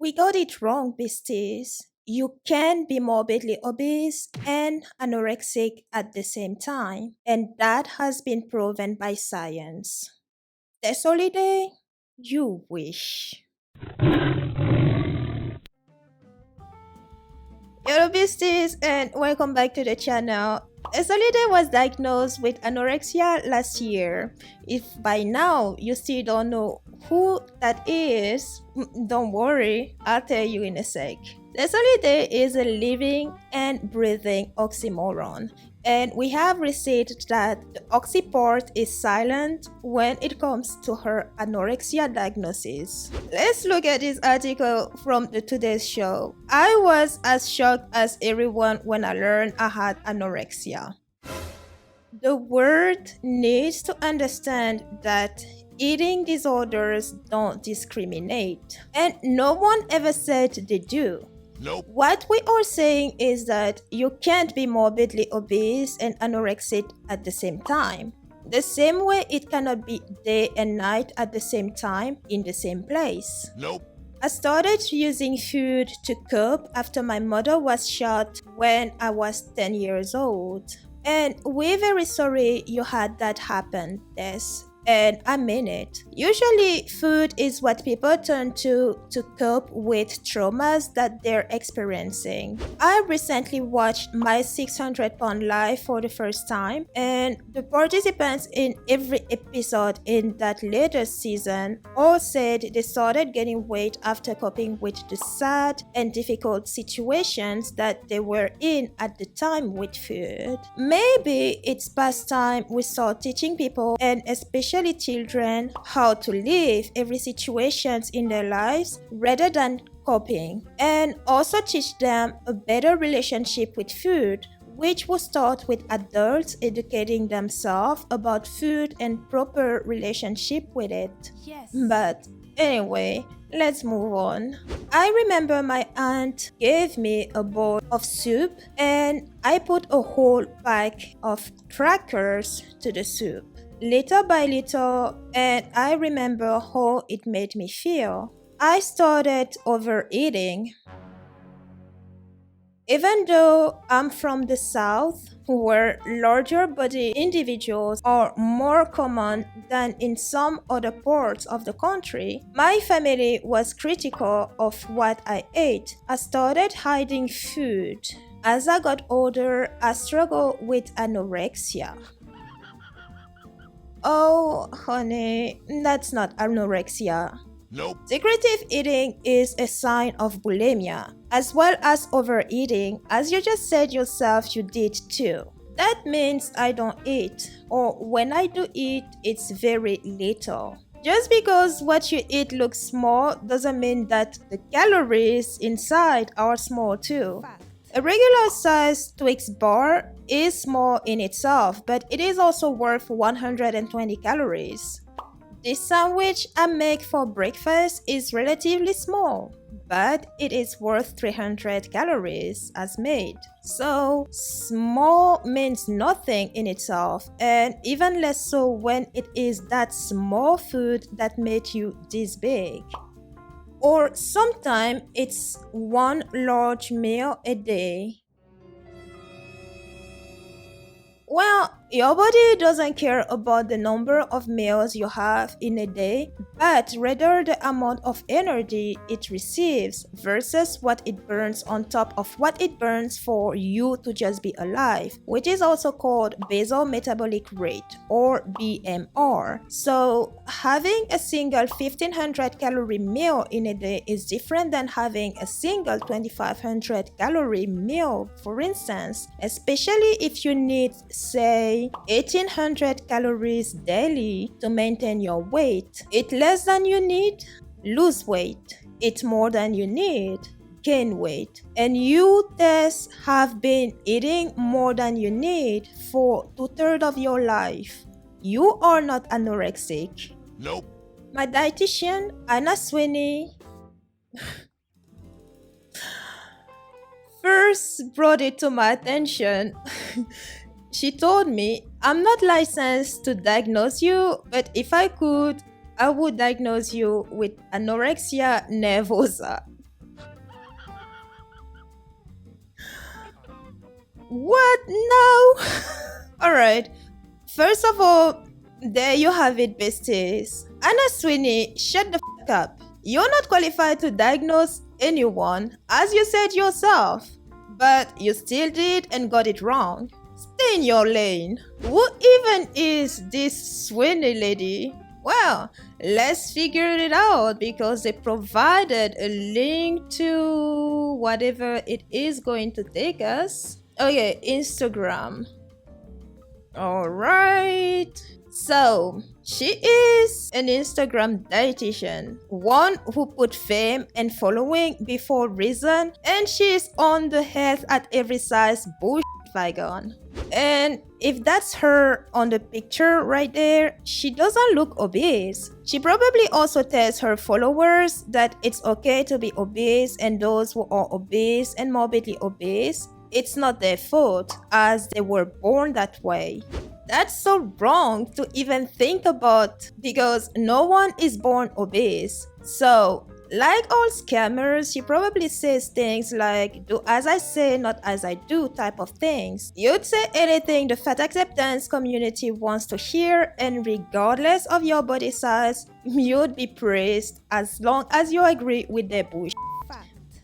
We got it wrong, beasties. You can be morbidly obese and anorexic at the same time, and that has been proven by science. Tess Holliday, you wish. Hello, beasties, and welcome back to the channel. Tess Holliday was diagnosed with anorexia last year. If by now you still don't know who that is, don't worry, I'll tell you in a sec. Tess Holliday is a living and breathing oxymoron, and we have received that the oxy part is silent when it comes to her anorexia diagnosis. Let's look at this article from the Today's Show. I was as shocked as everyone when I learned I had anorexia. The world needs to understand that eating disorders don't discriminate, and no one ever said they do. Nope. What we are saying is that you can't be morbidly obese and anorexic at the same time. The same way it cannot be day and night at the same time in the same place. Nope. I started using food to cope after my mother was shot when I was 10 years old. And we're very sorry you had that happen, Tess. And I mean it. Usually, food is what people turn to cope with traumas that they're experiencing. I recently watched My 600-Pound Life for the first time, and the participants in every episode in that latest season all said they started gaining weight after coping with the sad and difficult situations that they were in at the time with food. Maybe it's past time we start teaching people, and especially children, how to live every situations in their lives rather than coping, and also teach them a better relationship with food, which will start with adults educating themselves about food and proper relationship with it. Yes. But anyway, let's move on. I remember my aunt gave me a bowl of soup and I put a whole pack of crackers to the soup. Little by little, and I remember how it made me feel. I started overeating. Even though I'm from the South, where larger body individuals are more common than in some other parts of the country, my family was critical of what I ate. I started hiding food. As I got older, I struggled with anorexia. Oh, honey, that's not anorexia. Nope. Secretive eating is a sign of bulimia, as well as overeating, as you just said yourself you did too. That means I don't eat, or when I do eat, it's very little. Just because what you eat looks small doesn't mean that the calories inside are small too. A regular size Twix bar is small in itself, but it is also worth 120 calories. This sandwich I make for breakfast is relatively small, but it is worth 300 calories as made. So, small means nothing in itself, and even less so when it is that small food that made you this big. Or sometimes it's one large meal a day. Well, your body doesn't care about the number of meals you have in a day, but rather the amount of energy it receives versus what it burns on top of what it burns for you to just be alive, which is also called basal metabolic rate, or BMR. So, having a single 1500 calorie meal in a day is different than having a single 2500 calorie meal, for instance, especially if you need, say, 1800 calories daily to maintain your weight. Eat less than you need, lose weight. Eat more than you need, gain weight. And you, Tess, have been eating more than you need for 2/3 of your life. You are not anorexic. Nope. My dietitian, Anna Sweeney, first brought it to my attention. She told me, I'm not licensed to diagnose you, but if I could, I would diagnose you with anorexia nervosa. What? No! Alright. First of all, there you have it, besties. Anna Sweeney, shut the f up. You're not qualified to diagnose anyone, as you said yourself. But you still did and got it wrong. Stay in your lane. Who even is this Sweeney lady? Well, let's figure it out because they provided a link to whatever it is going to take us. Okay, Instagram. Alright. So, she is an Instagram dietitian, one who put fame and following before reason, and she is on the health at every size bullshit wagon. And if that's her on the picture right there, she doesn't look obese. She probably also tells her followers that it's okay to be obese, and those who are obese and morbidly obese, it's not their fault as they were born that way. That's so wrong to even think about because no one is born obese. So, like all scammers, she probably says things like, do as I say, not as I do type of things. You'd say anything the fat acceptance community wants to hear, and regardless of your body size, you'd be praised as long as you agree with their bullshit.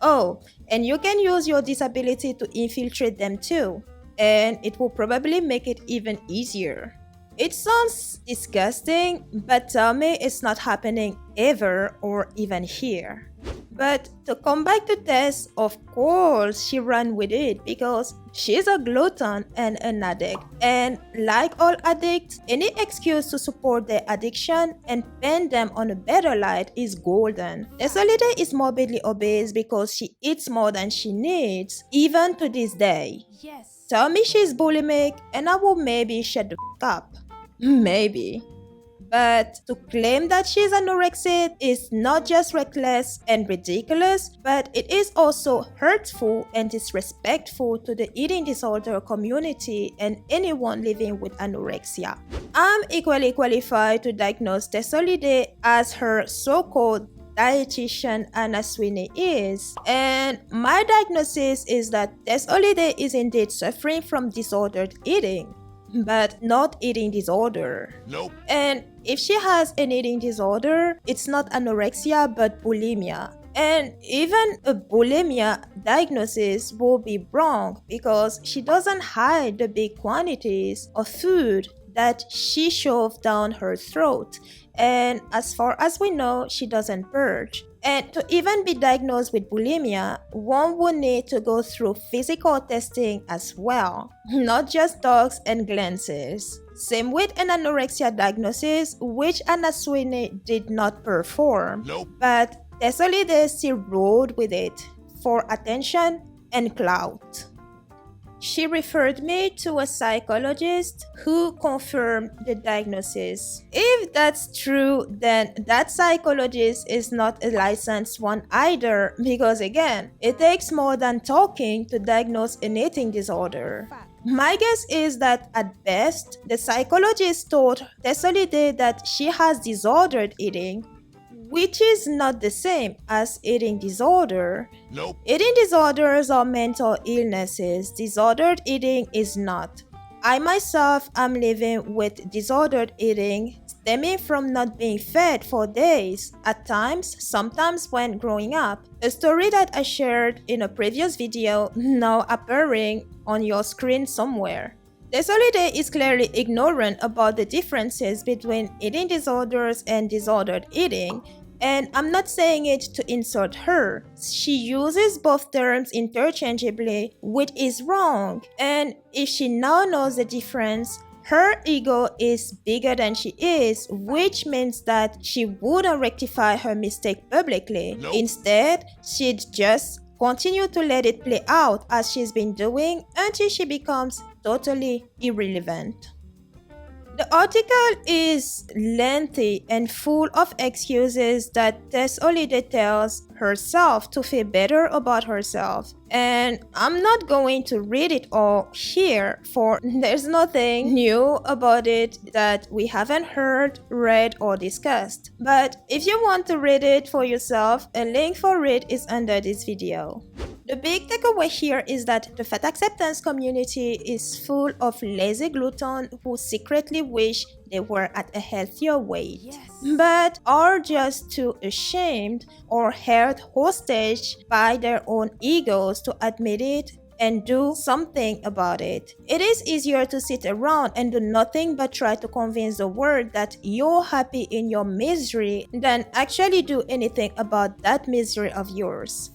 Oh, and you can use your disability to infiltrate them too. And it will probably make it even easier. It sounds disgusting, but tell me it's not happening ever or even here. But to come back to Tess, of course she ran with it because she's a glutton and an addict. And like all addicts, any excuse to support their addiction and paint them on a better light is golden. Tess Holliday is morbidly obese because she eats more than she needs, even to this day. Yes. Tell me she's bulimic and I will maybe shut the f up. Maybe. But to claim that she's anorexic is not just reckless and ridiculous, but it is also hurtful and disrespectful to the eating disorder community and anyone living with anorexia. I'm equally qualified to diagnose Tess Holliday as her so-called dietitian Anna Sweeney is, and my diagnosis is that Tess Holliday is indeed suffering from disordered eating, but not eating disorder. Nope. And if she has an eating disorder, it's not anorexia but bulimia. And even a bulimia diagnosis will be wrong because she doesn't hide the big quantities of food that she shoved down her throat. And as far as we know, she doesn't purge. And to even be diagnosed with bulimia, one would need to go through physical testing as well, not just dogs and glances. Same with an anorexia diagnosis, which Anna Sweeney did not perform. Nope. But Tess Holliday still rode with it for attention and clout. She referred me to a psychologist who confirmed the diagnosis. If that's true, then that psychologist is not a licensed one either because again, it takes more than talking to diagnose an eating disorder. My guess is that at best, the psychologist told Tess Holliday that she has disordered eating, which is not the same as eating disorder. Nope. Eating disorders are mental illnesses. Disordered eating is not. I myself am living with disordered eating stemming from not being fed for days, at times, sometimes when growing up. A story that I shared in a previous video now appearing on your screen somewhere. Tess Holliday is clearly ignorant about the differences between eating disorders and disordered eating, and I'm not saying it to insult her. She uses both terms interchangeably, which is wrong, and if she now knows the difference, her ego is bigger than she is, which means that she wouldn't rectify her mistake publicly. Nope. Instead, she'd just continue to let it play out as she's been doing until she becomes totally irrelevant. The article is lengthy and full of excuses that Tess Holliday tells herself to feel better about herself. And I'm not going to read it all here, for there's nothing new about it that we haven't heard, read, or discussed. But if you want to read it for yourself, a link for it is under this video. The big takeaway here is that the fat acceptance community is full of lazy gluttons who secretly wish they were at a healthier weight, but are just too ashamed or held hostage by their own egos to admit it and do something about it. It is easier to sit around and do nothing but try to convince the world that you're happy in your misery than actually do anything about that misery of yours.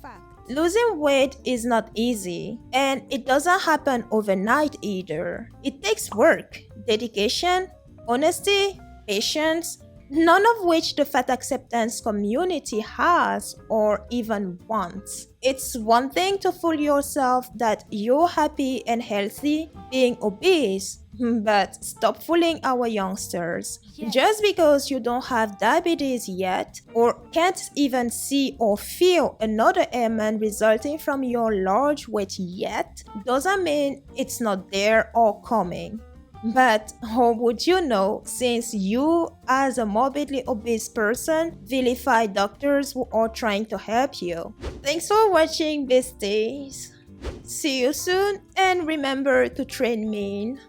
Losing weight is not easy, and it doesn't happen overnight either. It takes work, dedication, honesty, patience, none of which the fat acceptance community has or even wants. It's one thing to fool yourself that you're happy and healthy being obese, but stop fooling our youngsters. Just because you don't have diabetes yet or can't even see or feel another ailment resulting from your large weight yet doesn't mean it's not there or coming. But how would you know, since you, as a morbidly obese person, vilify doctors who are trying to help you? Thanks for watching, besties. See you soon, and remember to train mean.